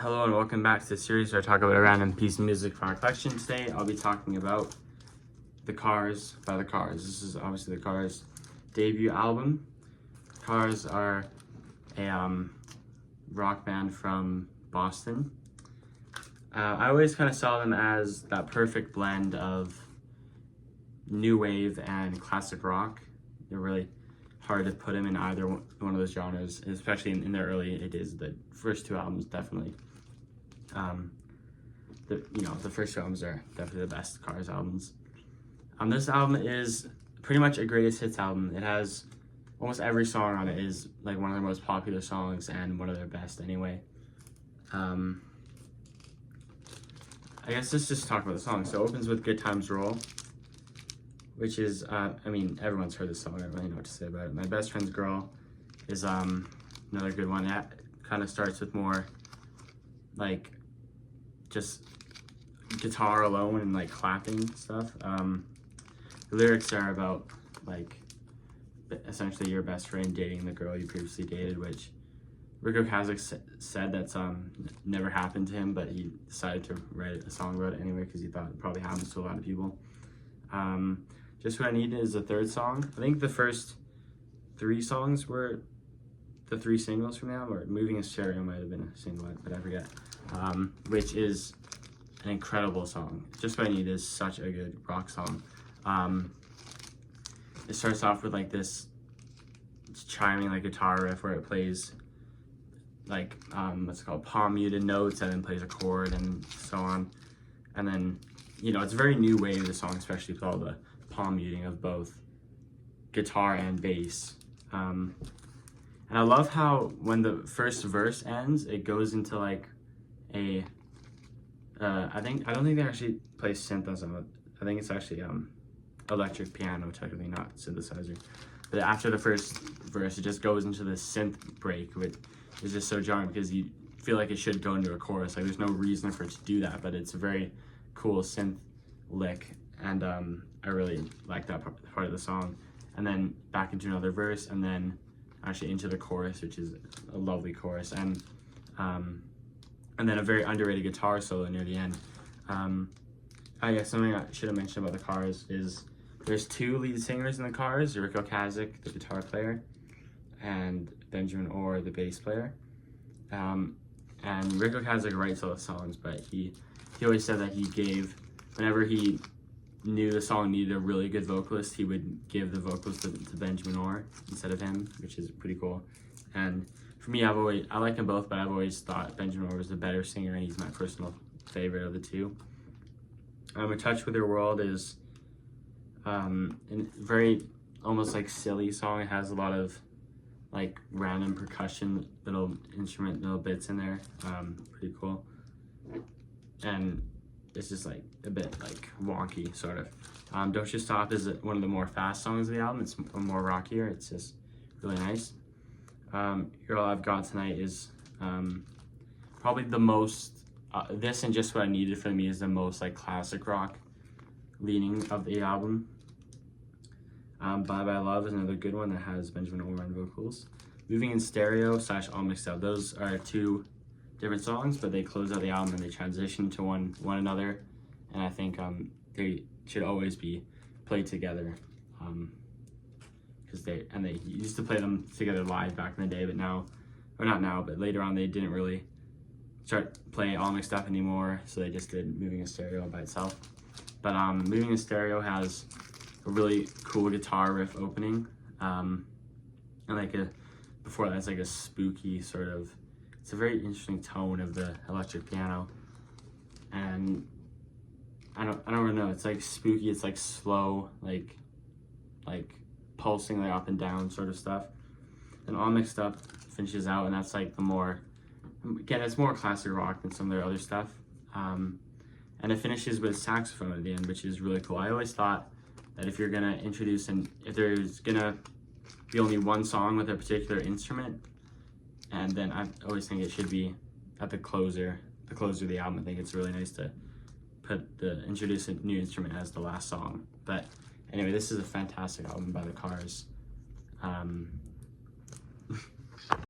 Hello and welcome back to the series where I talk about a random piece of music from our collection. Today I'll be talking about The Cars by The Cars. This is obviously The Cars' debut album. Cars are a rock band from Boston. I always kind of saw them as that perfect blend of new wave and classic rock. They're really hard to put them in either one of those genres, especially in their early days. The first two albums definitely. The first two albums are definitely the best Cars albums. This album is pretty much a greatest hits album. It has almost every song on it is like one of their most popular songs and one of their best anyway. I guess let's just talk about the song. So it opens with Good Times Roll, which is, everyone's heard this song. I don't really know what to say about it. My Best Friend's Girl is another good one. That kind of starts with more like just guitar alone and like clapping stuff. The lyrics are about like essentially your best friend dating the girl you previously dated, which Rico Kazik said that's never happened to him, but he decided to write a song about it anyway because he thought it probably happens to a lot of people. Just What I Need is the third song. I think the first three songs were the three singles from the album, or Moving a Stereo might have been a single, but I forget. Which is an incredible song. Just What I Need is such a good rock song. It starts off with like this chiming like guitar riff where it plays like what's it called, palm muted notes, and then plays a chord and so on. And then it's very new wave, the song, especially with all the palm muting of both guitar and bass. And I love how when the first verse ends, it goes into like a I don't think they actually play synth on some of it. I think it's actually electric piano, technically, not synthesizer. But after the first verse, it just goes into this synth break, which is just so jarring because you feel like it should go into a chorus. Like there's no reason for it to do that, but it's a very cool synth lick, and I really like that part of the song. And then back into another verse, and then actually into the chorus, which is a lovely chorus, and then a very underrated guitar solo near the end. I guess something I should have mentioned about the Cars is there's two lead singers in the Cars: Rico Kazik, the guitar player, and Benjamin Orr, the bass player. And Rico Kazik writes all the songs, but he always said that he gave, whenever he knew the song needed a really good vocalist, he would give the vocals to Benjamin Orr instead of him, which is pretty cool. And for me, I like them both, but I've always thought Benjamin Orr was the better singer, and he's my personal favorite of the two. A Touch With Your World is a very almost like silly song. It has a lot of like random percussion, little bits in there. Pretty cool. And it's just like a bit like wonky, sort of. Don't You Stop is one of the more fast songs of the album. It's more rockier. It's just really nice. You're All I've Got Tonight is probably the most, this and Just What I Needed for me is the most like classic rock leaning of the album. Bye Bye Love is another good one that has Benjamin Orr on vocals. Moving in Stereo / All Mixed Up. Those are two different songs, but they close out the album and they transition to one another. And I think they should always be played together. Because they used to play them together live back in the day, but now, or not now, but later on they didn't really start playing All Mixed Up anymore, so they just did Moving in Stereo by itself. But Moving in Stereo has a really cool guitar riff opening, and like before that's like a spooky sort of, it's a very interesting tone of the electric piano, and I don't really know, it's like spooky, it's like slow, like pulsing like up and down sort of stuff. And All Mixed Up finishes out, and that's like the more, again, it's more classic rock than some of their other stuff. And it finishes with saxophone at the end, which is really cool. I always thought that if you're gonna introduce, and if there's gonna be only one song with a particular instrument, and then I always think it should be at the closer of the album. I think it's really nice to introduce a new instrument as the last song. But anyway, this is a fantastic album by the Cars.